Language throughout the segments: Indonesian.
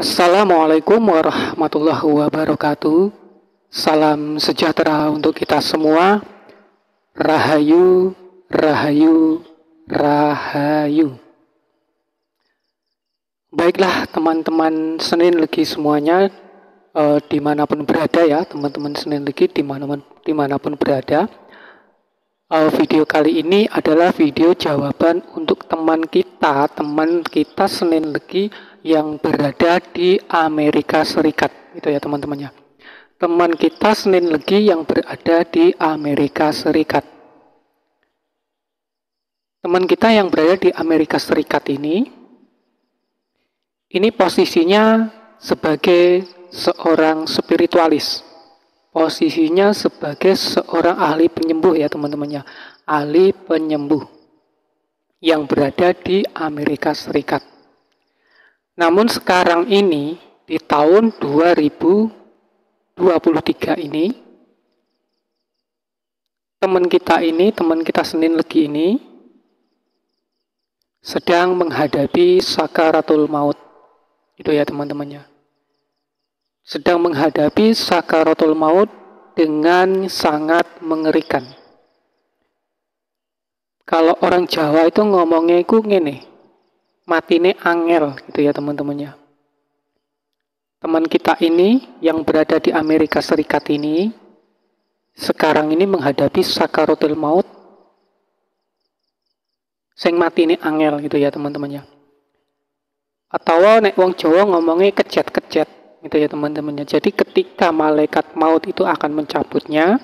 Assalamualaikum warahmatullahi wabarakatuh. Salam sejahtera untuk kita semua. Rahayu, rahayu, rahayu. Baiklah teman-teman Senin Legi semuanya, dimanapun berada ya, teman-teman Senin Legi dimanapun berada. Video kali ini adalah video jawaban untuk teman kita Senin Legi yang berada di Amerika Serikat, gitu ya teman-temannya. Teman kita Senin Legi yang berada di Amerika Serikat. Teman kita yang berada di Amerika Serikat ini posisinya sebagai seorang spiritualis. Posisinya sebagai seorang ahli penyembuh ya teman-temannya. Ahli penyembuh yang berada di Amerika Serikat. Namun sekarang ini di tahun 2023 ini teman kita Senin Legi ini sedang menghadapi sakaratul maut. Itu ya teman-temannya. Sedang menghadapi sakaratul maut dengan sangat mengerikan. Kalau orang Jawa itu ngomongnya itu ngene, matine angel gitu ya teman-temannya. Teman kita ini yang berada di Amerika Serikat ini sekarang ini menghadapi sakaratul maut sing matine angel gitu ya teman-temannya. Atau nek wong Jawa ngomongnya kejet-kejet gitu ya teman-temannya. Jadi ketika malaikat maut itu akan mencabutnya,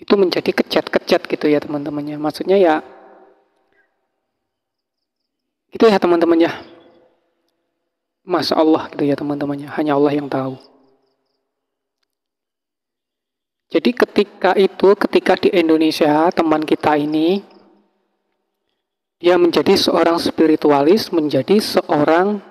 itu menjadi kejet-kejet gitu ya teman-temannya. Maksudnya ya itu ya teman-temannya. Masya Allah gitu ya teman-temannya. Hanya Allah yang tahu. Jadi ketika di Indonesia teman kita ini dia menjadi seorang spiritualis, menjadi seorang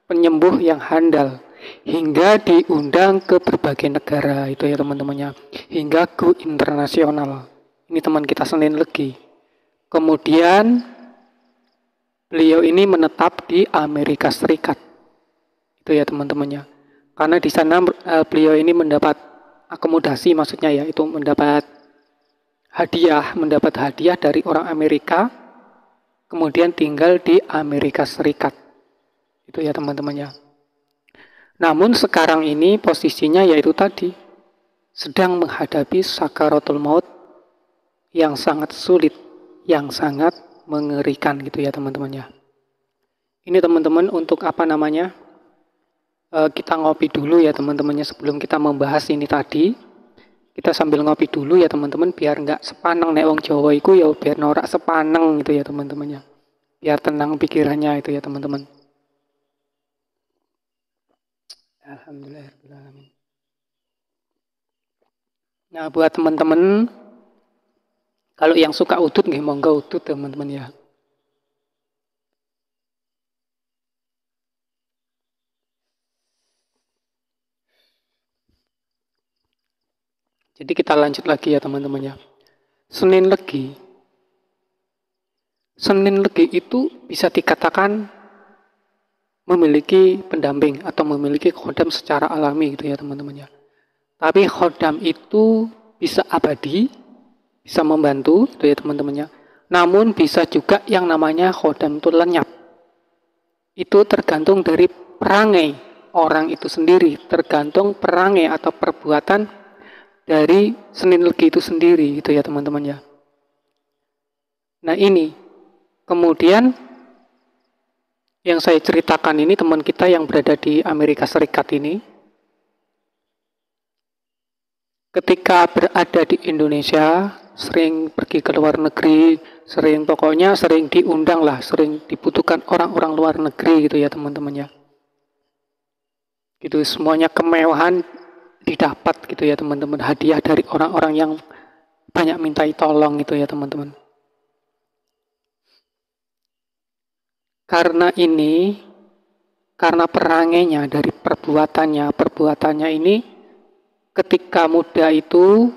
penyembuh yang handal hingga diundang ke berbagai negara itu ya teman-temannya, hingga go internasional. Ini teman kita Senin Legi. Kemudian beliau ini menetap di Amerika Serikat. Itu ya teman-temannya. Karena di sana beliau ini mendapat akomodasi, maksudnya ya itu mendapat hadiah dari orang Amerika. Kemudian tinggal di Amerika Serikat. Itu ya teman-temannya. Namun sekarang ini posisinya yaitu tadi sedang menghadapi sakaratul maut yang sangat sulit, yang sangat mengerikan gitu ya teman-temannya. Ini teman-teman untuk kita ngopi dulu ya teman-temannya sebelum kita membahas ini tadi. Kita sambil ngopi dulu ya teman-teman biar nggak sepaneng nek wong Jawa iku ya biar norak sepaneng gitu ya teman-temannya. Biar tenang pikirannya itu ya teman-teman. Alhamdulillahirrahmanirrahim. Nah buat teman-teman kalau yang suka udut nggih monggo udut teman-teman ya. Jadi kita lanjut lagi ya teman-teman ya. Senin Legi itu bisa dikatakan memiliki pendamping atau memiliki khodam secara alami gitu ya teman-teman ya. Tapi khodam itu bisa abadi, bisa membantu gitu ya teman-temannya. Namun bisa juga yang namanya khodam itu lenyap. Itu tergantung dari perangai orang itu sendiri, tergantung perangai atau perbuatan dari Senin Legi itu sendiri gitu ya teman-teman ya. Nah ini kemudian yang saya ceritakan ini teman kita yang berada di Amerika Serikat ini ketika berada di Indonesia sering pergi ke luar negeri, sering diundang lah, sering dibutuhkan orang-orang luar negeri gitu ya teman-temannya. Gitu semuanya kemewahan didapat gitu ya teman-teman, hadiah dari orang-orang yang banyak mintai tolong gitu ya teman-teman. Karena perangainya dari perbuatannya ini ketika muda itu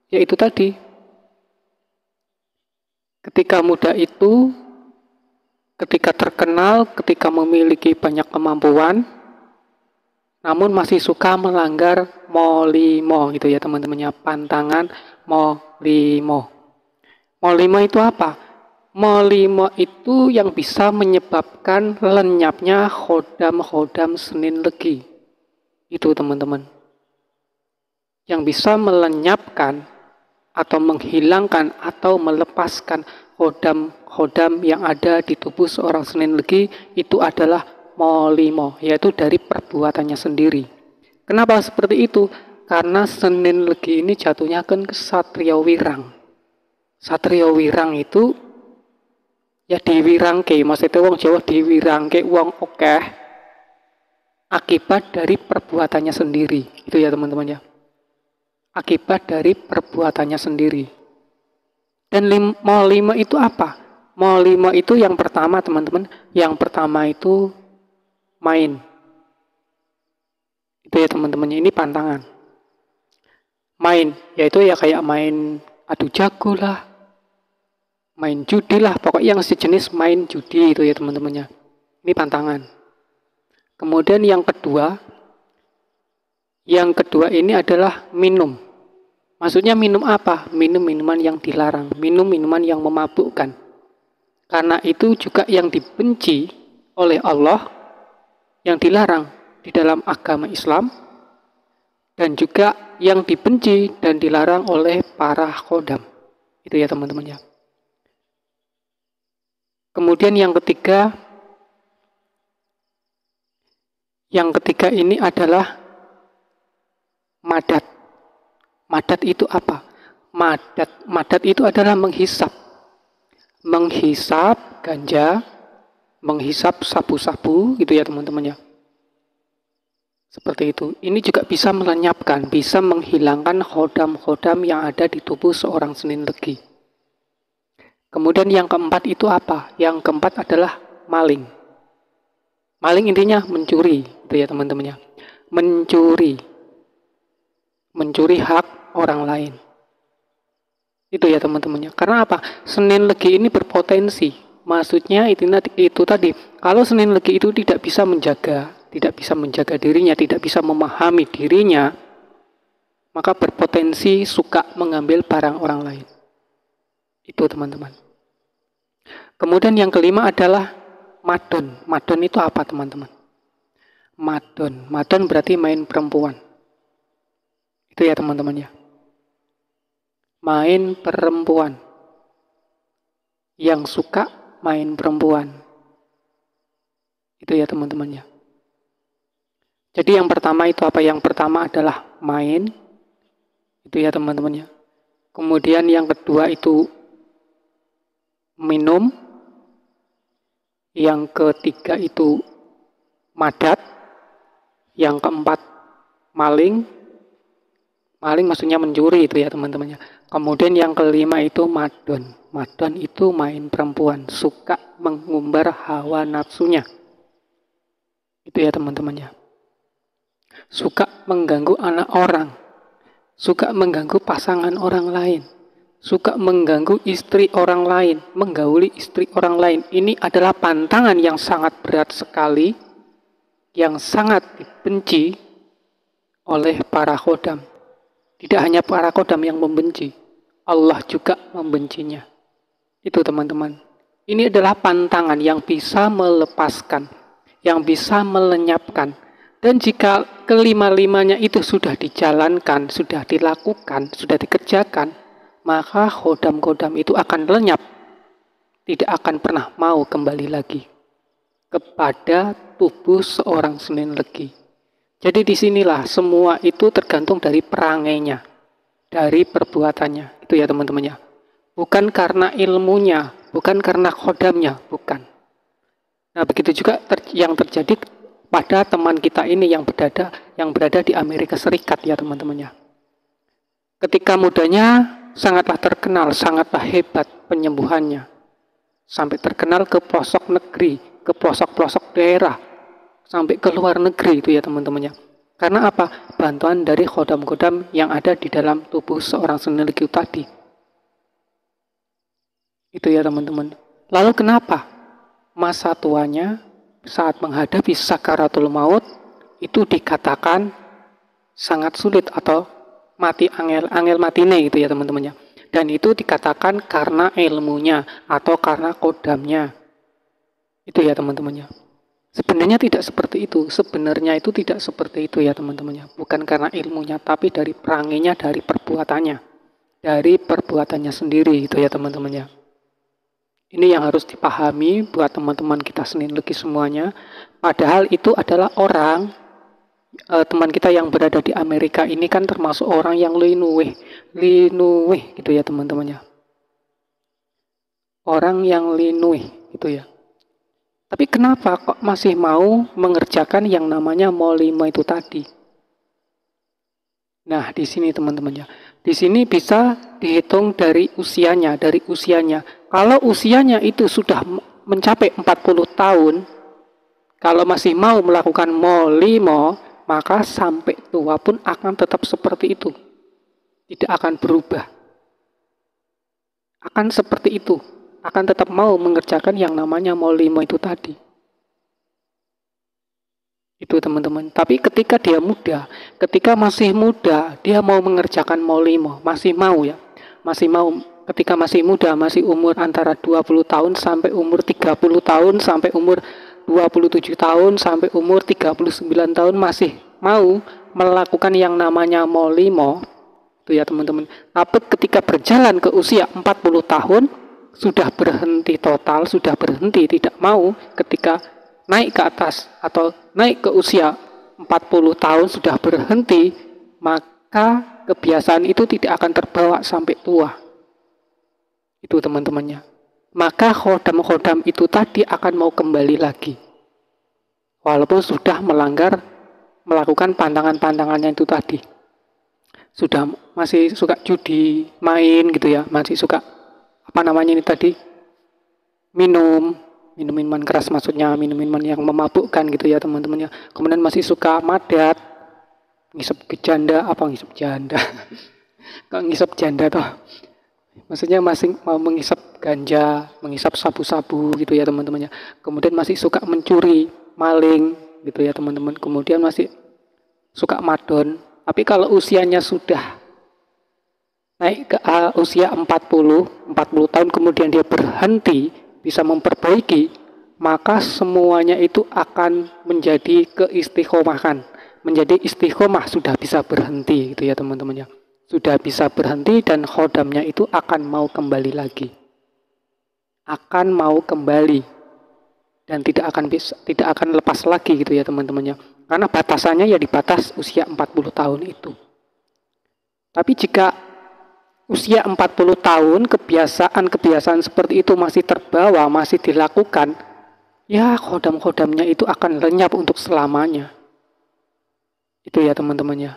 yaitu tadi ketika muda itu ketika terkenal, ketika memiliki banyak kemampuan, namun masih suka melanggar molimo gitu ya teman-temannya, pantangan molimo. Molimo itu apa? Molimo itu yang bisa menyebabkan lenyapnya khodam-khodam Senin Legi. Itu teman-teman. Yang bisa melenyapkan atau menghilangkan atau melepaskan khodam-khodam yang ada di tubuh seorang Senin Legi itu adalah molimo, yaitu dari perbuatannya sendiri. Kenapa seperti itu? Karena Senin Legi ini jatuhnya kan ke Satria Wirang. Satria Wirang itu ya diwirangke, maksudnya wong Jawa diwirangke wong akeh akibat dari perbuatannya sendiri. Itu ya teman-teman ya. Akibat dari perbuatannya sendiri. Dan molimo itu apa? Molimo itu yang pertama teman-teman, yang pertama itu main. Itu ya teman-teman, ini pantangan. Main, yaitu ya kayak main adu jago lah, main judi lah, pokoknya yang sejenis main judi itu ya teman-temannya. Ini pantangan. Kemudian yang kedua ini adalah minum. Maksudnya minum apa? Minum minuman yang dilarang, minum minuman yang memabukkan. Karena itu juga yang dibenci oleh Allah, yang dilarang di dalam agama Islam, dan juga yang dibenci dan dilarang oleh para khodam. Itu ya teman-teman ya. Kemudian yang ketiga ini adalah madat. Madat itu apa? Madat itu adalah menghisap. Menghisap ganja, menghisap sabu-sabu gitu ya teman-teman ya. Seperti itu. Ini juga bisa melenyapkan, bisa menghilangkan khodam-khodam yang ada di tubuh seorang Senin Legi. Kemudian yang keempat itu apa? Yang keempat adalah maling. Maling intinya mencuri, itu ya teman-teman ya. Mencuri hak orang lain. Itu ya teman-temannya. Karena apa? Senin Legi ini berpotensi. Maksudnya itu tadi. Kalau Senin Legi itu tidak bisa menjaga dirinya, tidak bisa memahami dirinya, maka berpotensi suka mengambil barang orang lain. Itu teman-teman. Kemudian yang kelima adalah madon. Madon itu apa teman-teman? Madon berarti main perempuan. Itu ya teman-teman ya. Main perempuan. Yang suka main perempuan. Itu ya teman-teman ya. Jadi yang pertama itu apa? Yang pertama adalah main. Itu ya teman-teman ya. Kemudian yang kedua itu minum. Yang ketiga itu madat. Yang keempat maling. Maling maksudnya mencuri itu ya teman-temannya. Kemudian yang kelima itu madon. Madon itu main perempuan, suka mengumbar hawa nafsunya. Itu ya teman-temannya. Suka mengganggu anak orang, suka mengganggu pasangan orang lain, suka mengganggu istri orang lain, menggauli istri orang lain. Ini adalah pantangan yang sangat berat sekali, yang sangat dibenci oleh para khodam. Tidak hanya para khodam yang membenci, Allah juga membencinya. Itu teman-teman. Ini adalah pantangan yang bisa melepaskan, yang bisa melenyapkan. Dan jika kelima-limanya itu sudah dijalankan, sudah dilakukan, sudah dikerjakan, maka khodam-khodam itu akan lenyap. Tidak akan pernah mau kembali lagi kepada tubuh seorang Senin Legi. Jadi disinilah semua itu tergantung dari perangainya, dari perbuatannya. Itu ya teman-teman ya. Bukan karena ilmunya, bukan karena khodamnya, bukan. Nah begitu juga yang terjadi pada teman kita ini yang berada di Amerika Serikat ya teman-teman ya. Ketika mudanya sangatlah terkenal, sangatlah hebat penyembuhannya. Sampai terkenal ke pelosok negeri, ke pelosok-pelosok daerah, sampai ke luar negeri itu ya teman-temannya. Karena apa? Bantuan dari khodam-khodam yang ada di dalam tubuh seorang Senin Legi tadi. Itu ya teman-teman. Lalu kenapa? masa tuanya saat menghadapi sakaratul maut itu dikatakan sangat sulit atau mati angel matine gitu ya teman-teman ya. Dan itu dikatakan karena ilmunya atau karena kodamnya. Itu ya teman-teman ya. Sebenarnya tidak seperti itu. Sebenarnya itu tidak seperti itu ya teman-teman ya. Bukan karena ilmunya, tapi dari peranginya, dari perbuatannya. Dari perbuatannya sendiri gitu ya teman-teman ya. Ini yang harus dipahami buat teman-teman kita Senin Legi semuanya. Padahal itu adalah orang, teman kita yang berada di Amerika ini kan termasuk orang yang linuwih gitu ya teman-teman ya. Orang yang linuwih gitu ya. Tapi kenapa kok masih mau mengerjakan yang namanya molimo itu tadi? Nah, di sini teman-teman ya. Di sini bisa dihitung dari usianya, Kalau usianya itu sudah mencapai 40 tahun, kalau masih mau melakukan molimo, maka sampai tua pun akan tetap seperti itu. Tidak akan berubah. Akan seperti itu. Akan tetap mau mengerjakan yang namanya molimo itu tadi. Itu teman-teman. Tapi ketika dia muda, ketika masih muda, dia mau mengerjakan molimo, masih mau ya. Masih mau ketika masih muda, masih umur antara 20 tahun sampai umur 30 tahun, sampai umur 27 tahun, sampai umur 39 tahun masih mau melakukan yang namanya molimo. Itu ya teman-teman. Tapi ketika berjalan ke usia 40 tahun, sudah berhenti total, sudah berhenti, tidak mau ketika naik ke atas atau naik ke usia 40 tahun sudah berhenti, maka kebiasaan itu tidak akan terbawa sampai tua. Itu teman-temannya. Maka khodam-khodam itu tadi akan mau kembali lagi. Walaupun sudah melakukan pantangan-pantangannya itu tadi. Sudah masih suka judi, main gitu ya, masih suka minuman keras, maksudnya minuman yang memabukkan gitu ya teman-teman ya. Kemudian masih suka madat, ngisep janda toh. Maksudnya masih mau menghisap ganja, menghisap sabu-sabu gitu ya teman-teman ya. Kemudian masih suka mencuri, maling gitu ya teman-teman. Kemudian masih suka madon. Tapi kalau usianya sudah naik ke usia 40 tahun kemudian dia berhenti, bisa memperbaiki, maka semuanya itu akan menjadi keistiqomahan. Menjadi istiqomah, sudah bisa berhenti gitu ya teman-teman ya. Sudah bisa berhenti dan khodamnya itu akan mau kembali lagi. Akan mau kembali dan tidak akan lepas lagi gitu ya teman-teman ya. Karena batasannya ya di batas usia 40 tahun itu. Tapi jika usia 40 tahun, kebiasaan seperti itu masih terbawa, masih dilakukan, ya khodam-khodamnya itu akan lenyap untuk selamanya. Itu ya teman-teman ya.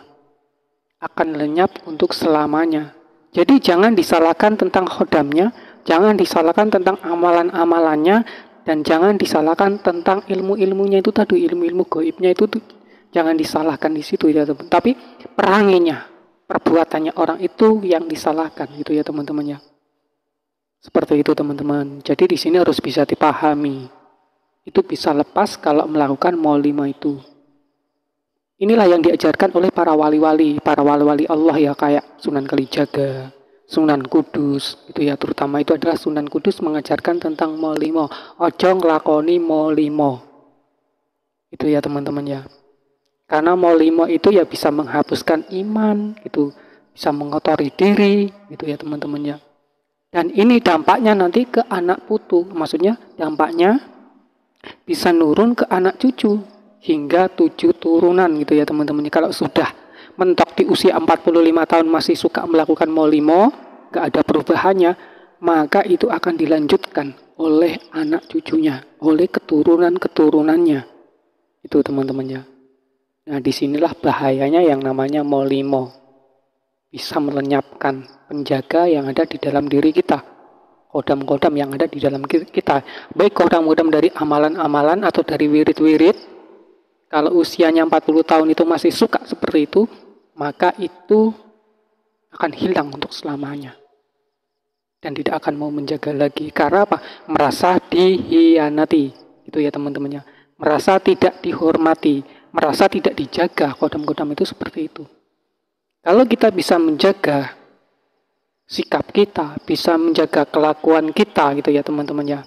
Akan lenyap untuk selamanya. Jadi jangan disalahkan tentang khodamnya, jangan disalahkan tentang amalan-amalannya, dan jangan disalahkan tentang ilmu-ilmunya itu tadi, ilmu-ilmu gaibnya itu jangan disalahkan di situ ya teman. Tapi peranginya, perbuatannya orang itu yang disalahkan gitu ya teman-teman ya. Seperti itu teman-teman. Jadi di sini harus bisa dipahami. Itu bisa lepas kalau melakukan molimo itu. Inilah yang diajarkan oleh para wali-wali Allah ya, kayak Sunan Kalijaga, Sunan Kudus itu ya, terutama itu adalah Sunan Kudus mengajarkan tentang molimo. Ojo nglakoni molimo. Itu ya teman-teman ya. Karena molimo itu ya bisa menghapuskan iman, itu bisa mengotori diri, gitu ya teman-teman ya. Dan ini dampaknya nanti ke anak putu, maksudnya dampaknya bisa nurun ke anak cucu hingga 7 turunan gitu ya teman-teman. Kalau sudah mentok di usia 45 tahun masih suka melakukan molimo, gak ada perubahannya, maka itu akan dilanjutkan oleh anak cucunya, oleh keturunan-keturunannya. Itu teman-teman ya. Nah, disinilah bahayanya yang namanya molimo. Bisa melenyapkan penjaga yang ada di dalam diri kita. Kodam-kodam yang ada di dalam kita. Baik kodam-kodam dari amalan-amalan atau dari wirid-wirid. Kalau usianya 40 tahun itu masih suka seperti itu, maka itu akan hilang untuk selamanya. dan tidak akan mau menjaga lagi. Karena apa? Merasa dihianati. Itu ya teman-temannya. Merasa tidak dihormati, merasa tidak dijaga. Kodam-kodam itu seperti itu. Kalau kita bisa menjaga sikap kita, bisa menjaga kelakuan kita gitu ya teman-temannya.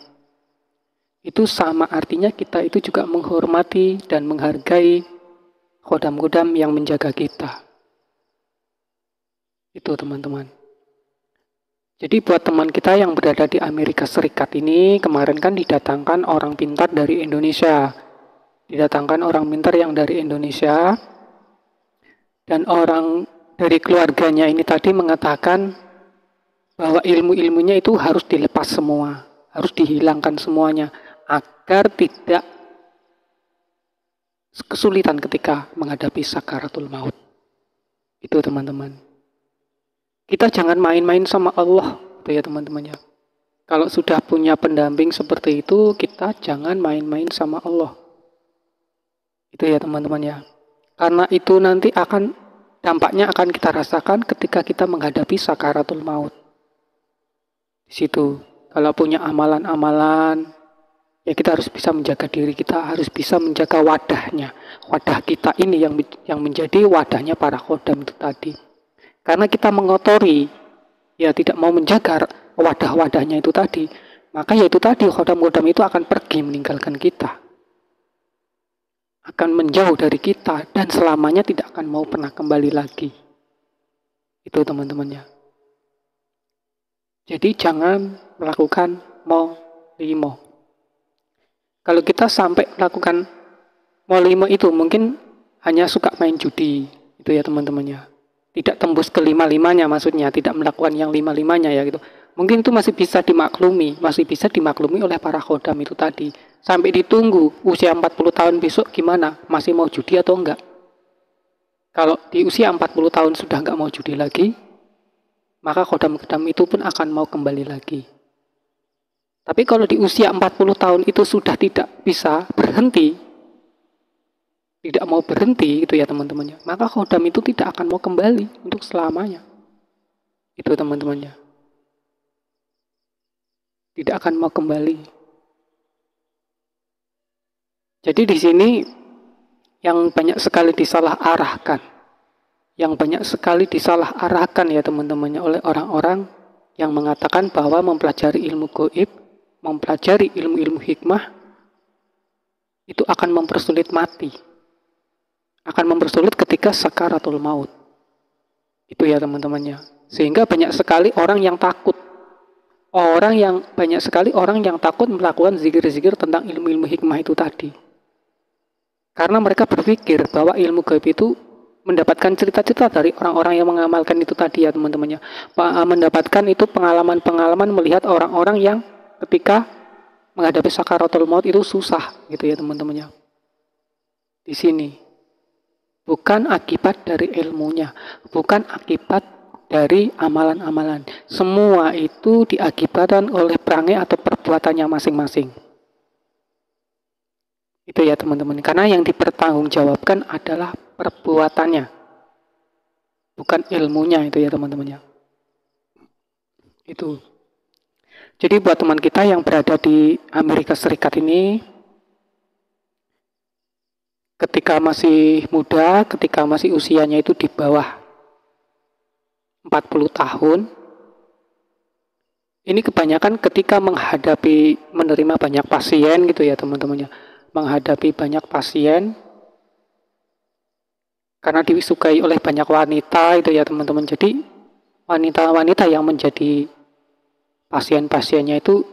Itu sama artinya kita itu juga menghormati dan menghargai kodam-kodam yang menjaga kita. Itu teman-teman. Jadi buat teman kita yang berada di Amerika Serikat ini, kemarin kan didatangkan orang pintar dari Indonesia. Didatangkan orang pintar yang dari Indonesia. Dan orang dari keluarganya ini tadi mengatakan bahwa ilmu-ilmunya itu harus dilepas semua. Harus dihilangkan semuanya. Agar tidak kesulitan ketika menghadapi sakaratul maut. Itu teman-teman. Kita jangan main-main sama Allah, gitu ya teman-temannya. Kalau sudah punya pendamping seperti itu, kita jangan main-main sama Allah. Itu ya teman-temannya. Karena itu nanti dampaknya akan kita rasakan ketika kita menghadapi sakaratul maut. Di situ, kalau punya amalan-amalan, ya kita harus bisa menjaga diri kita, harus bisa menjaga wadahnya. Wadah kita ini yang menjadi wadahnya para khodam itu tadi. Karena kita mengotori, ya tidak mau menjaga wadah-wadahnya itu tadi, maka ya itu tadi, khodam-khodam itu akan pergi meninggalkan kita. Akan menjauh dari kita, dan selamanya tidak akan mau pernah kembali lagi. Itu teman-temannya. Jadi jangan melakukan molimo. Kalau kita sampai melakukan molimo itu, mungkin hanya suka main judi. Itu ya teman-temannya. Tidak tembus ke 5-5-nya maksudnya, tidak melakukan yang 5-5-nya ya gitu. Mungkin itu masih bisa dimaklumi oleh para khodam itu tadi. Sampai ditunggu usia 40 tahun besok gimana? Masih mau judi atau enggak? Kalau di usia 40 tahun sudah enggak mau judi lagi, maka khodam-khodam itu pun akan mau kembali lagi. Tapi kalau di usia 40 tahun itu sudah tidak bisa berhenti, tidak mau berhenti gitu ya teman-temannya, maka khodam itu tidak akan mau kembali untuk selamanya. Itu teman-temannya. Tidak akan mau kembali. Jadi di sini yang banyak sekali disalah arahkan. Yang banyak sekali disalah arahkan ya teman-temannya oleh orang-orang yang mengatakan bahwa mempelajari ilmu gaib, mempelajari ilmu-ilmu hikmah itu akan mempersulit mati. Akan mempersulit ketika sakaratul maut. Itu ya teman-temannya. Sehingga banyak sekali orang yang takut. Banyak sekali orang yang takut melakukan zikir-zikir tentang ilmu-ilmu hikmah itu tadi. Karena mereka berpikir bahwa ilmu gaib itu mendapatkan cerita-cerita dari orang-orang yang mengamalkan itu tadi ya teman-temannya. Mendapatkan itu pengalaman-pengalaman melihat orang-orang yang ketika menghadapi sakaratul maut itu susah gitu ya teman-temannya. Di sini. Bukan akibat dari ilmunya, bukan akibat dari amalan-amalan. Semua itu diakibatkan oleh perangai atau perbuatannya masing-masing. Itu ya teman-teman. Karena yang dipertanggungjawabkan adalah perbuatannya, bukan ilmunya itu ya teman-temannya. Itu. Jadi buat teman kita yang berada di Amerika Serikat ini, ketika masih muda, ketika masih usianya itu di bawah 40 tahun, ini kebanyakan ketika menerima banyak pasien gitu ya teman-temannya. Menghadapi banyak pasien, karena disukai oleh banyak wanita itu ya teman-teman. Jadi wanita-wanita yang menjadi pasien-pasiennya itu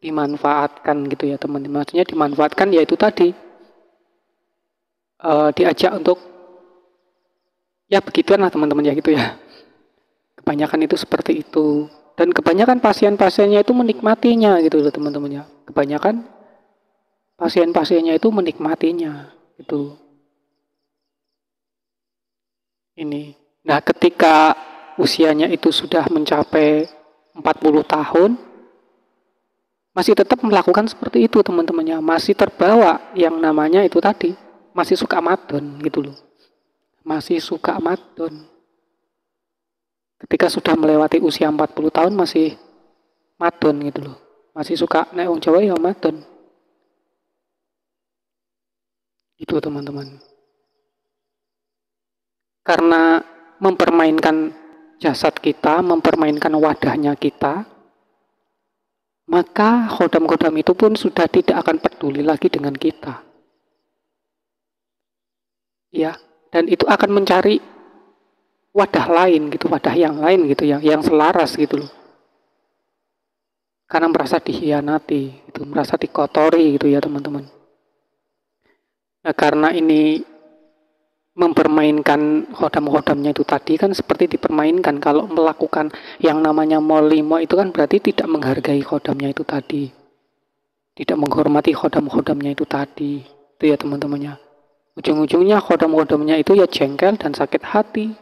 dimanfaatkan gitu ya teman-teman. Maksudnya dimanfaatkan yaitu tadi. Diajak untuk ya begituan lah teman-teman ya gitu ya. Kebanyakan itu seperti itu, dan kebanyakan pasien-pasiennya itu menikmatinya gitu loh teman-teman ya. Kebanyakan pasien-pasiennya itu menikmatinya gitu. Ini. Nah, ketika usianya itu sudah mencapai 40 tahun masih tetap melakukan seperti itu teman-temannya, masih terbawa yang namanya itu tadi. Masih suka madon gitu loh. Masih suka madon. Ketika sudah melewati usia 40 tahun masih madon gitu loh. Masih suka nek wong Jawa ya madon. Itu teman-teman. Karena mempermainkan jasad kita, mempermainkan wadahnya kita, maka khodam-khodam itu pun sudah tidak akan peduli lagi dengan kita. Ya, dan itu akan mencari wadah lain gitu, wadah yang lain gitu yang selaras gitu loh. Karena merasa dikhianati, gitu, merasa dikotori gitu ya teman-teman. Nah, karena ini mempermainkan khodam-khodamnya itu tadi kan seperti dipermainkan. Kalau melakukan yang namanya molimo itu kan berarti tidak menghargai khodamnya itu tadi. Tidak menghormati khodam-khodamnya itu tadi. Itu ya teman-temannya. Ujung-ujungnya khodam-khodamnya itu ya jengkel dan sakit hati.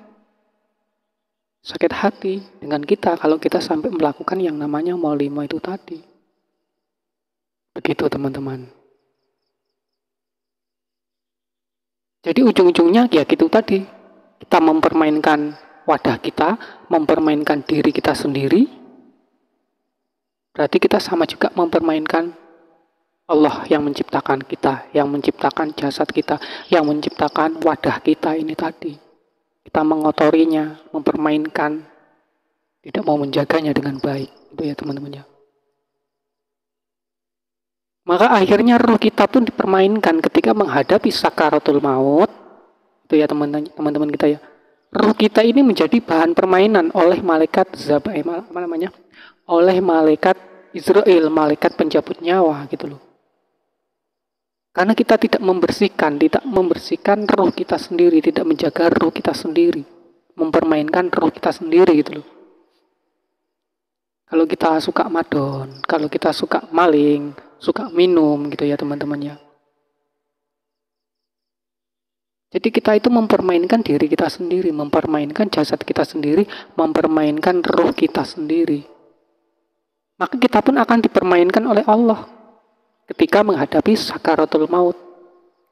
Sakit hati dengan kita kalau kita sampai melakukan yang namanya molimo itu tadi. Begitu teman-teman. Jadi ujung-ujungnya ya gitu tadi. Kita mempermainkan wadah kita, mempermainkan diri kita sendiri. Berarti kita sama juga mempermainkan Allah yang menciptakan kita, yang menciptakan jasad kita, yang menciptakan wadah kita ini tadi. Kita mengotorinya, mempermainkan, tidak mau menjaganya dengan baik. Itu ya teman-teman ya. Maka akhirnya ruh kita pun dipermainkan ketika menghadapi sakaratul maut. Itu ya teman-teman kita ya. Ruh kita ini menjadi bahan permainan oleh malaikat oleh malaikat Israel, malaikat pencabut nyawa gitu loh. Karena kita tidak membersihkan ruh kita sendiri, tidak menjaga ruh kita sendiri, mempermainkan ruh kita sendiri gitu loh. Kalau kita suka madon, kalau kita suka maling, suka minum gitu ya teman-teman ya. Jadi kita itu mempermainkan diri kita sendiri, mempermainkan jasad kita sendiri, mempermainkan ruh kita sendiri. Maka kita pun akan dipermainkan oleh Allah. Ketika menghadapi sakaratul maut,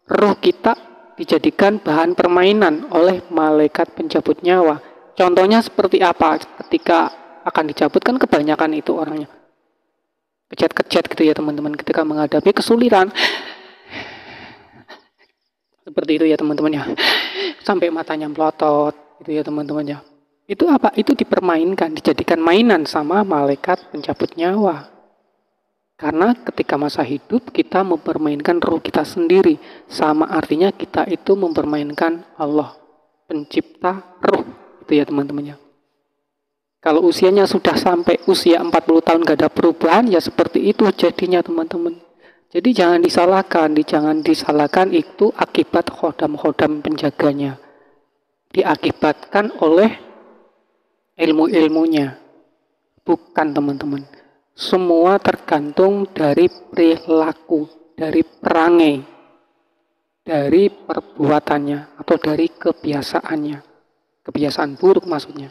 ruh kita dijadikan bahan permainan oleh malaikat pencabut nyawa. Contohnya seperti apa? Ketika akan dicabut kan kebanyakan itu orangnya kejat-kejat gitu ya teman-teman. Ketika menghadapi kesulitan, seperti itu ya teman-teman ya. Sampai matanya melotot gitu ya teman-teman ya. Itu apa? Itu dipermainkan, dijadikan mainan sama malaikat pencabut nyawa. Karena ketika masa hidup kita mempermainkan ruh kita sendiri. Sama artinya kita itu mempermainkan Allah, pencipta ruh. Itu ya teman-teman ya. Kalau usianya sudah sampai usia 40 tahun gak ada perubahan, ya seperti itu jadinya teman-teman. Jadi jangan disalahkan itu akibat khodam-khodam penjaganya. Diakibatkan oleh ilmu-ilmunya. Bukan teman-teman. Semua tergantung dari perilaku, dari perangai, dari perbuatannya, atau dari kebiasaannya. Kebiasaan buruk maksudnya.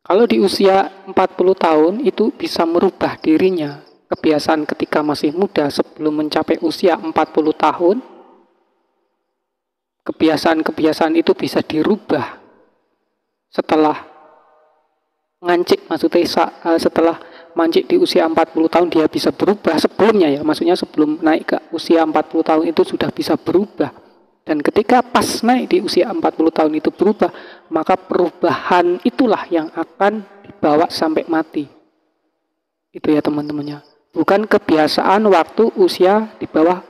Kalau di usia 40 tahun itu bisa merubah dirinya. Kebiasaan ketika masih muda sebelum mencapai usia 40 tahun, kebiasaan-kebiasaan itu bisa dirubah setelah ngancik, maksudnya setelah mancik di usia 40 tahun dia bisa berubah sebelumnya ya, maksudnya sebelum naik ke usia 40 tahun itu sudah bisa berubah. Dan ketika pas naik di usia 40 tahun itu berubah, maka perubahan itulah yang akan dibawa sampai mati. Itu ya teman-temannya. Bukan kebiasaan waktu usia di bawah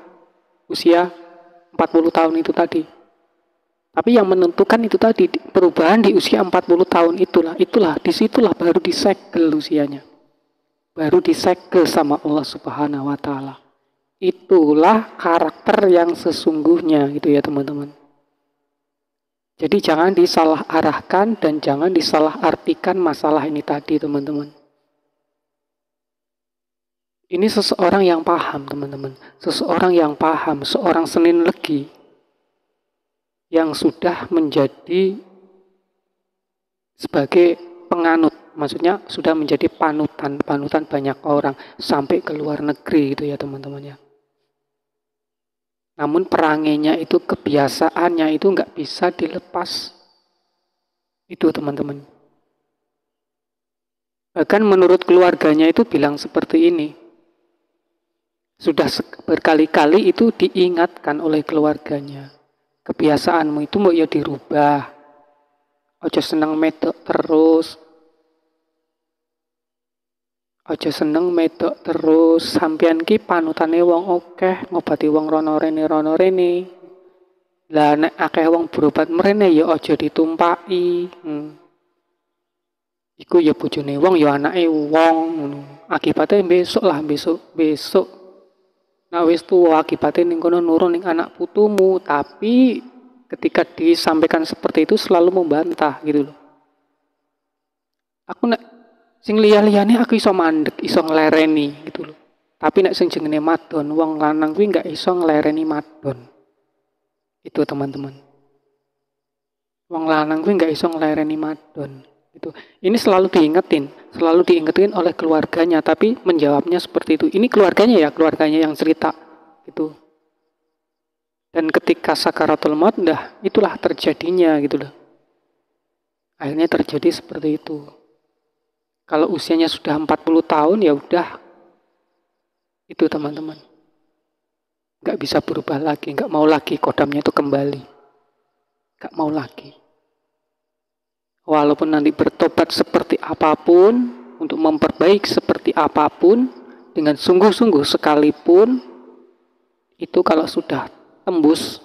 usia 40 tahun itu tadi. Tapi yang menentukan itu tadi, perubahan di usia 40 tahun itulah, disitulah baru disegel usianya. Baru disegel sama Allah Subhanahu wa Ta'ala. Itulah karakter yang sesungguhnya gitu ya teman-teman. Jadi jangan disalah arahkan dan jangan disalah artikan masalah ini tadi teman-teman. Ini seseorang yang paham teman-teman. Seseorang yang paham, seorang Senin Legi yang sudah menjadi sebagai penganut, maksudnya sudah menjadi panutan banyak orang sampai ke luar negeri gitu ya teman-teman ya. Namun perangainya itu, kebiasaannya itu nggak bisa dilepas. Itu teman-teman. Bahkan menurut keluarganya itu bilang seperti ini. Sudah berkali-kali itu diingatkan oleh keluarganya. Kebiasaanmu itu mau ya dirubah. Ojo seneng medok terus. Ojo seneng medok terus. Sampeyan ki panutane wong akeh, ngobati wong rono rene. Lah nek akeh wong berobat mrene ya ojo ditumpaki. Iku ya bojone wong ya anake wong ngono. Akibate besok. Nah wis tuwa akibate ning kono nurun ning anak putumu, tapi ketika disampaikan seperti itu selalu membantah gitu loh. Aku nek sing liya-liyane aku iso mandek, iso nglereni gitu loh. Tapi nek sing jenenge madon, wong lanang kuwi enggak iso nglereni madon. Itu teman-teman. Wong lanang kuwi enggak iso nglereni madon. Itu. Ini selalu diingetin oleh keluarganya, tapi menjawabnya seperti itu. Ini keluarganya yang cerita gitu. Dan ketika sakaratul maut, itulah terjadinya gitu loh. Akhirnya terjadi seperti itu. Kalau usianya sudah 40 tahun ya udah. Itu teman-teman. Nggak bisa berubah lagi, nggak mau lagi kodamnya itu kembali. Nggak mau lagi. Walaupun nanti bertobat seperti apapun, untuk memperbaiki seperti apapun, dengan sungguh-sungguh sekalipun, itu kalau sudah tembus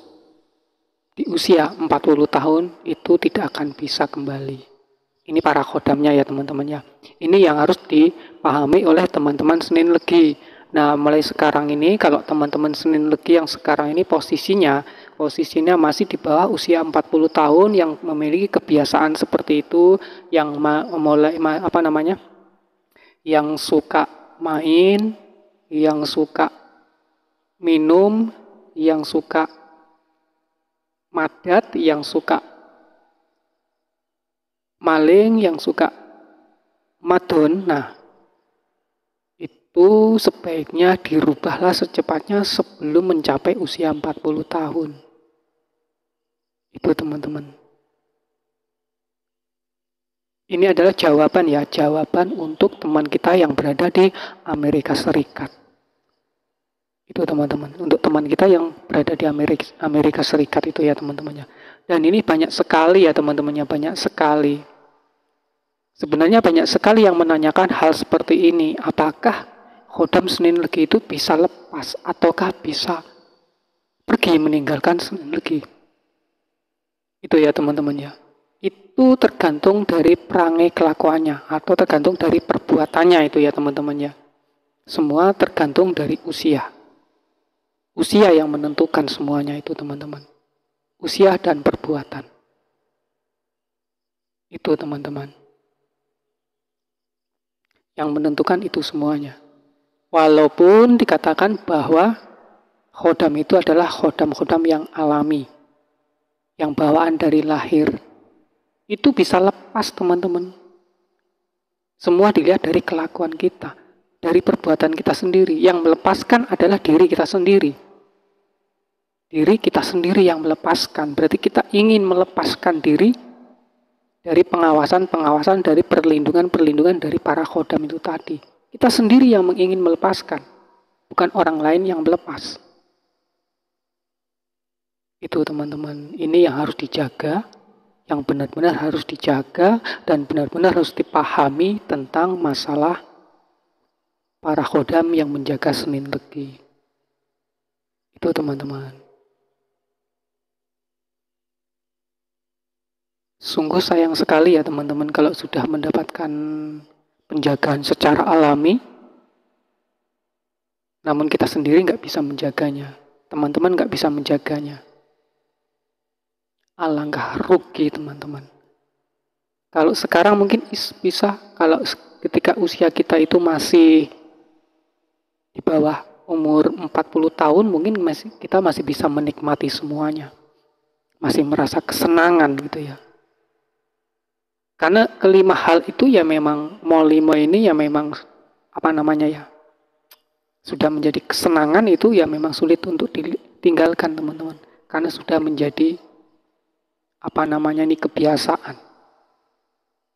di usia 40 tahun, itu tidak akan bisa kembali. Ini para khodamnya ya teman-teman ya. Ini yang harus dipahami oleh teman-teman Senin Legi. Nah mulai sekarang ini, kalau teman-teman Senin Legi yang sekarang ini posisinya masih di bawah usia 40 tahun yang memiliki kebiasaan seperti itu, yang yang suka main, yang suka minum, yang suka madat, yang suka maling, yang suka madon. Nah, itu sebaiknya dirubahlah secepatnya sebelum mencapai usia 40 tahun. Itu teman-teman. Ini adalah jawaban untuk teman kita yang berada di Amerika Serikat. Itu teman-teman, untuk teman kita yang berada di Amerika Serikat itu ya teman-temannya. Dan ini banyak sekali ya teman-temannya, banyak sekali. Sebenarnya banyak sekali yang menanyakan hal seperti ini. Apakah khodam Senin Legi itu bisa lepas ataukah bisa pergi meninggalkan Senin Legi? Itu ya teman-teman ya. Itu tergantung dari perangai kelakuannya atau tergantung dari perbuatannya itu ya teman-teman ya. Semua tergantung dari usia. Usia yang menentukan semuanya itu teman-teman. Usia dan perbuatan. Itu teman-teman. Yang menentukan itu semuanya. Walaupun dikatakan bahwa khodam itu adalah khodam-khodam yang alami. Yang bawaan dari lahir. Itu bisa lepas teman-teman. Semua dilihat dari kelakuan kita. Dari perbuatan kita sendiri. Yang melepaskan adalah diri kita sendiri. Diri kita sendiri yang melepaskan. Berarti kita ingin melepaskan diri dari pengawasan-pengawasan, dari perlindungan-perlindungan dari para khodam itu tadi. Kita sendiri yang ingin melepaskan. Bukan orang lain yang melepas. Itu teman-teman. Ini yang harus dijaga. Yang benar-benar harus dijaga. Dan benar-benar harus dipahami tentang masalah para khodam yang menjaga Senin Legi. Itu teman-teman. Sungguh sayang sekali ya teman-teman kalau sudah mendapatkan penjagaan secara alami, namun kita sendiri nggak bisa menjaganya. Teman-teman nggak bisa menjaganya. Alangkah rugi teman-teman. Kalau sekarang mungkin bisa, kalau ketika usia kita itu masih di bawah umur 40 tahun, mungkin kita masih bisa menikmati semuanya. Masih merasa kesenangan gitu ya. Karena kelima hal itu ya memang molimo ini ya memang sudah menjadi kesenangan itu ya memang sulit untuk ditinggalkan teman-teman. Karena sudah menjadi kebiasaan.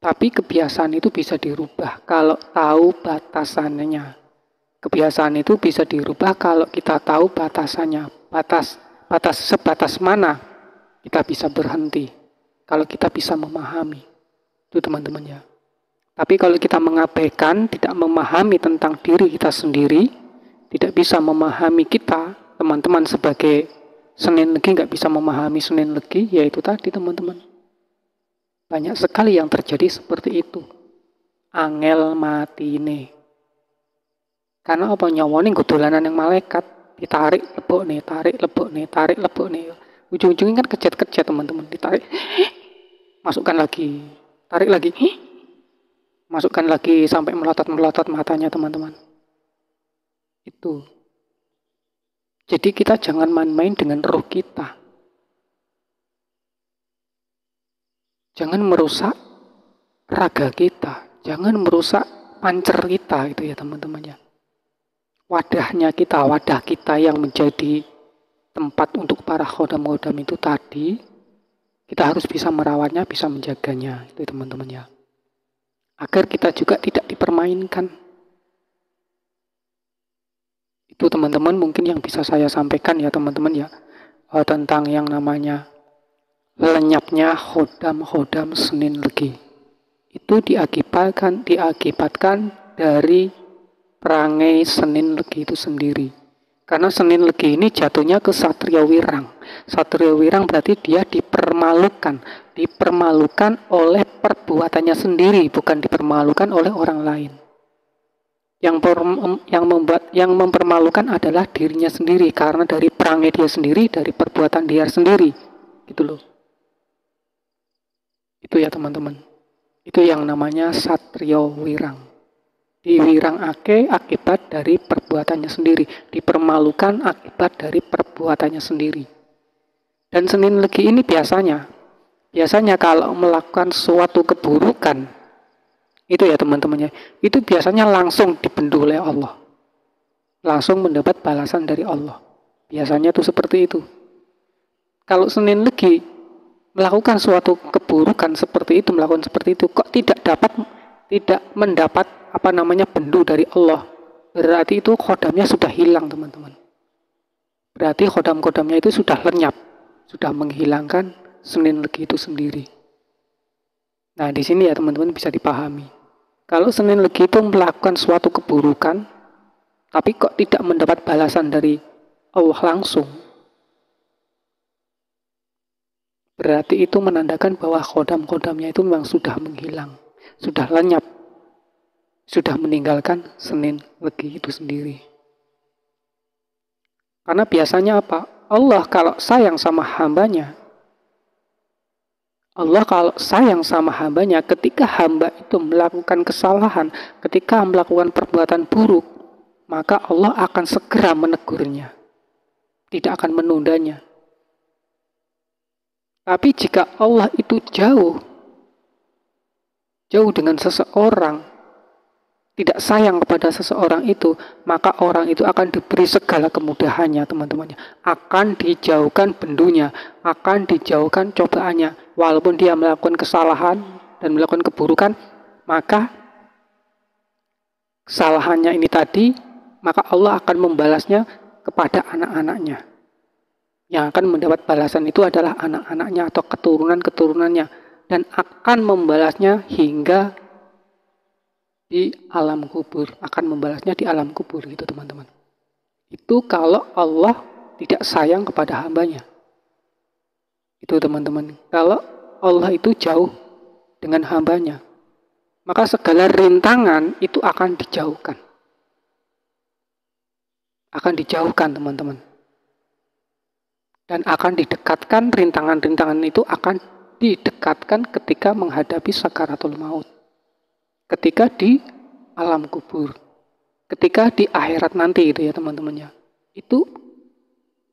Tapi kebiasaan itu bisa dirubah kalau tahu batasannya. Kebiasaan itu bisa dirubah kalau kita tahu batasannya. Sebatas mana kita bisa berhenti. Kalau kita bisa memahami. Itu teman-teman ya. Tapi kalau kita mengabaikan, tidak memahami tentang diri kita sendiri, tidak bisa memahami kita, teman-teman sebagai Senin Legi nggak bisa memahami Senin Legi, yaitu tadi teman-teman. Banyak sekali yang terjadi seperti itu. Angel matine. Karena apa, nyawa ini dolanan yang malaikat, ditarik lebok nih, tarik lebok nih, tarik lebok nih. Ujung-ujungnya kan kejet-kejet teman-teman, ditarik, masukkan lagi, tarik lagi, masukkan lagi sampai melotot-melotot matanya teman-teman. Itu. Jadi kita jangan main-main dengan roh kita. Jangan merusak raga kita, jangan merusak pancer kita itu ya teman-teman ya. Wadah kita yang menjadi tempat untuk para khodam-khodam itu tadi, kita harus bisa merawatnya, bisa menjaganya, itu teman-teman ya. Agar kita juga tidak dipermainkan. Itu teman-teman mungkin yang bisa saya sampaikan ya teman-teman ya, tentang yang namanya lenyapnya khodam-khodam Senin Legi. Itu diakibatkan dari perangai Senin Legi itu sendiri. Karena Senin Legi ini jatuhnya ke Satrio Wirang. Satrio Wirang berarti dia dipermalukan. Dipermalukan oleh perbuatannya sendiri, bukan dipermalukan oleh orang lain. Yang mempermalukan adalah dirinya sendiri, karena dari perangai dia sendiri, dari perbuatan dia sendiri. Gitu loh. Itu ya teman-teman. Itu yang namanya Satrio Wirang. Diwirangake akibat dari perbuatannya sendiri, dipermalukan akibat dari perbuatannya sendiri. Dan Senin Legi ini biasanya kalau melakukan suatu keburukan, itu ya teman-temannya, itu biasanya langsung dibendu oleh Allah, langsung mendapat balasan dari Allah. Biasanya itu seperti itu. Kalau Senin Legi melakukan suatu keburukan seperti itu, kok tidak mendapat bendu dari Allah, berarti itu khodamnya sudah hilang teman-teman. Berarti khodam-khodamnya itu sudah lenyap, sudah menghilangkan Senin Legi itu sendiri. Nah di sini ya teman-teman bisa dipahami. Kalau Senin Legi itu melakukan suatu keburukan, tapi kok tidak mendapat balasan dari Allah langsung, berarti itu menandakan bahwa khodam-khodamnya itu memang sudah menghilang, sudah lenyap, sudah meninggalkan Senin Legi itu sendiri. Karena biasanya apa? Allah kalau sayang sama hambanya, ketika hamba itu melakukan kesalahan, ketika melakukan perbuatan buruk, maka Allah akan segera menegurnya, tidak akan menundanya. Tapi jika Allah itu jauh dengan seseorang, tidak sayang kepada seseorang itu, maka orang itu akan diberi segala kemudahannya teman-temannya. Akan dijauhkan bendunya, akan dijauhkan cobaannya. Walaupun dia melakukan kesalahan dan melakukan keburukan, maka kesalahannya ini tadi, maka Allah akan membalasnya kepada anak-anaknya. Yang akan mendapat balasan itu adalah anak-anaknya atau keturunan-keturunannya. Dan akan membalasnya hingga di alam kubur, gitu teman-teman. Itu kalau Allah tidak sayang kepada hambanya. Itu teman-teman. Kalau Allah itu jauh dengan hambanya, maka segala rintangan itu akan dijauhkan. Akan dijauhkan teman-teman. Dan akan didekatkan, rintangan-rintangan itu akan didekatkan ketika menghadapi sakaratul maut. Ketika di alam kubur, ketika di akhirat nanti itu ya teman-teman ya. Itu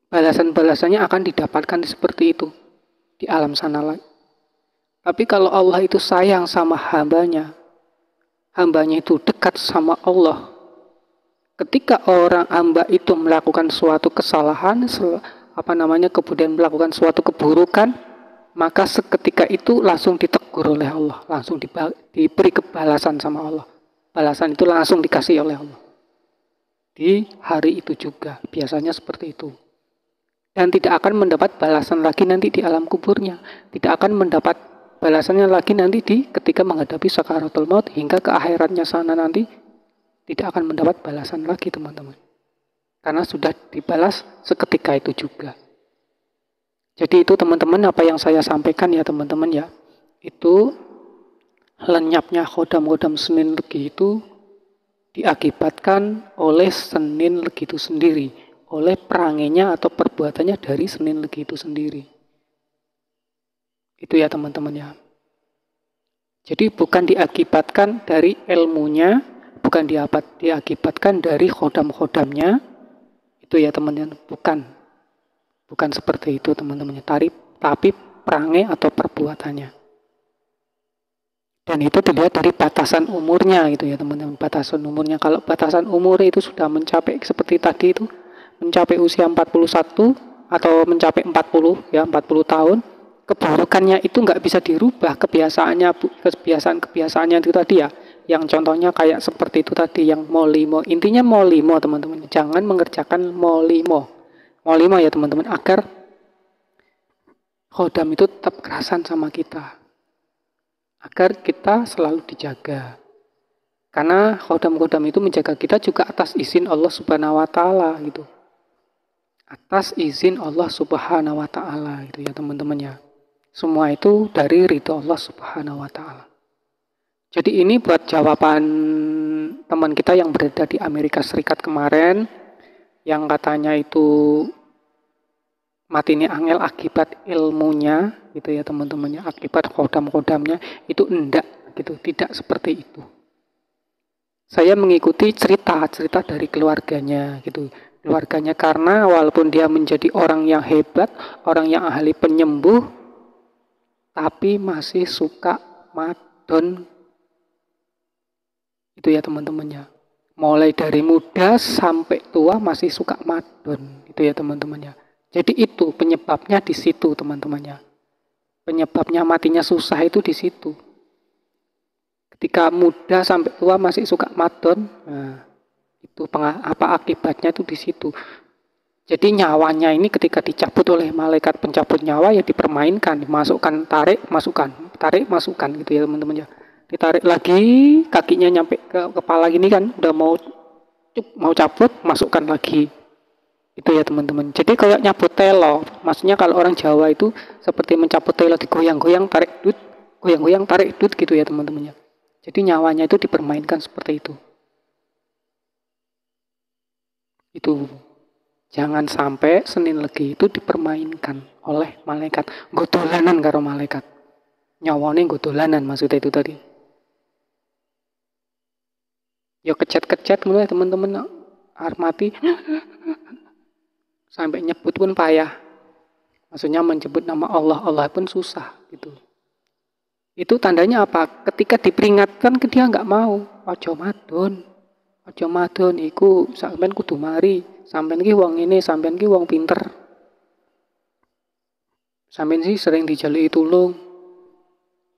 balasan-balasannya akan didapatkan seperti itu di alam sana lagi. Tapi kalau Allah itu sayang sama hambanya itu dekat sama Allah. Ketika orang hamba itu melakukan suatu kesalahan, kemudian melakukan suatu keburukan, maka seketika itu langsung ditegur oleh Allah, langsung diberi kebalasan sama Allah. Balasan itu langsung dikasih oleh Allah. Di hari itu juga, biasanya seperti itu. Dan tidak akan mendapat balasan lagi nanti di alam kuburnya. Tidak akan mendapat balasannya lagi nanti ketika menghadapi sakaratul maut hingga ke akhiratnya sana nanti tidak akan mendapat balasan lagi teman-teman. Karena sudah dibalas seketika itu juga. Jadi itu teman-teman apa yang saya sampaikan ya teman-teman ya. Itu lenyapnya khodam-khodam Senin Legi itu diakibatkan oleh Senin Legi itu sendiri. Oleh perangainya atau perbuatannya dari Senin Legi itu sendiri. Itu ya teman-teman ya. Jadi bukan diakibatkan dari ilmunya, bukan diakibatkan dari khodam-khodamnya. Itu ya teman-teman, bukan seperti itu teman-teman. Tapi perangai atau perbuatannya. Dan itu dilihat dari batasan umurnya gitu ya teman-teman. Batasan umurnya, kalau batasan umur itu sudah mencapai seperti tadi itu, mencapai usia 41 atau mencapai 40 tahun, keburukannya itu nggak bisa dirubah kebiasaan-kebiasaannya itu tadi ya. Yang contohnya kayak seperti itu tadi yang molimo. Intinya molimo teman-teman. Jangan mengerjakan molimo. Molimo ya teman-teman agar khodam itu tetap kerasan sama kita. Agar kita selalu dijaga. Karena khodam-khodam itu menjaga kita juga atas izin Allah Subhanahu wa taala gitu. Atas izin Allah Subhanahu wa taala gitu ya teman-teman ya. Semua itu dari ridho Allah Subhanahu wa taala. Jadi ini buat jawaban teman kita yang berada di Amerika Serikat kemarin yang katanya itu mati ini angel akibat ilmunya gitu ya teman-teman ya, akibat khodam-khodamnya itu enggak gitu, tidak seperti itu. Saya mengikuti cerita dari keluarganya gitu. Keluarganya karena walaupun dia menjadi orang yang hebat, orang yang ahli penyembuh, tapi masih suka madon. Itu ya teman-temannya. Mulai dari muda sampai tua masih suka madon. Itu ya teman-temannya. Jadi itu penyebabnya di situ teman-temannya. Penyebabnya matinya susah itu di situ. Ketika muda sampai tua masih suka madon, nah, itu apa akibatnya itu di situ. Jadi nyawanya ini ketika dicabut oleh malaikat pencabut nyawa ya dipermainkan, dimasukkan, tarik, masukkan gitu ya teman-teman ya. Ditarik lagi, kakinya nyampe ke kepala gini kan, udah mau cabut, masukkan lagi. Itu ya teman-teman. Jadi kayak nyabut telo. Maksudnya kalau orang Jawa itu seperti mencabut telo, digoyang-goyang, tarik dut, goyang-goyang, tarik dut gitu ya teman-teman ya. Jadi nyawanya itu dipermainkan seperti itu. Itu jangan sampai Senin Legi itu dipermainkan oleh malaikat. Godolanan karo malaikat. Nyawane godolanan maksudnya itu tadi. Ya kecet-kecet mulai teman-teman armati sampai nyebut pun payah. Maksudnya menyebut nama Allah pun susah gitu. Itu tandanya apa? Ketika diperingatkan dia nggak mau. Ojo madon iku sampean kudu mari. Sampean ki wong ini, sampean ki wong pinter. Sampean sih sering dijaluki tulung.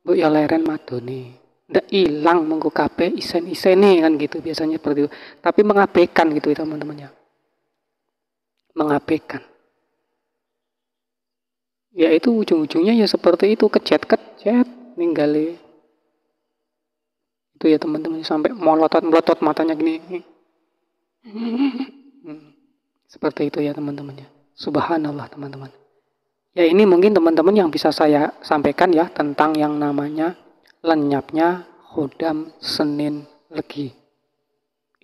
Mbok ya leren madone. Ndak ilang mengko kabeh isen-isene kan gitu biasanya seperti itu. Tapi mengabaikan gitu teman-temannya. Mengabaikan. Ya itu ujung-ujungnya ya seperti itu, kecet-kecet ninggali. Itu ya teman-teman sampai melotot matanya gini. Seperti itu ya teman-temannya. Subhanallah teman-teman. Ya ini mungkin teman-teman yang bisa saya sampaikan ya tentang yang namanya lenyapnya khodam Senin Legi.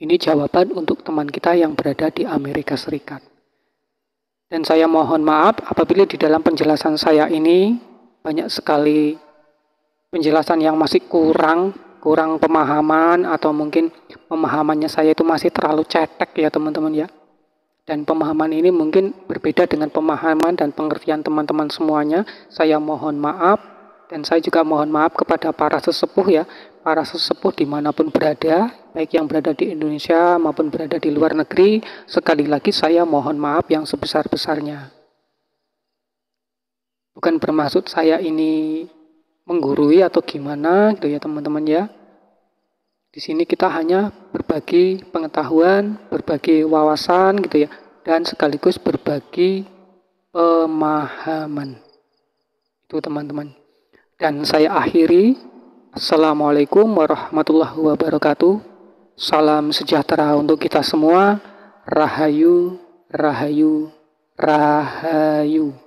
Ini jawaban untuk teman kita yang berada di Amerika Serikat. Dan saya mohon maaf apabila di dalam penjelasan saya ini banyak sekali penjelasan yang masih kurang pemahaman atau mungkin pemahamannya saya itu masih terlalu cetek ya teman-teman ya. Dan pemahaman ini mungkin berbeda dengan pemahaman dan pengertian teman-teman semuanya. Saya mohon maaf. Dan saya juga mohon maaf kepada para sesepuh ya. Para sesepuh dimanapun berada. Baik yang berada di Indonesia maupun berada di luar negeri. Sekali lagi saya mohon maaf yang sebesar-besarnya. Bukan bermaksud saya ini menggurui atau gimana gitu ya teman-teman ya. Di sini kita hanya berbagi pengetahuan, berbagi wawasan gitu ya, dan sekaligus berbagi pemahaman. Itu teman-teman. Dan saya akhiri. Assalamualaikum warahmatullahi wabarakatuh. Salam sejahtera untuk kita semua. Rahayu, rahayu, rahayu.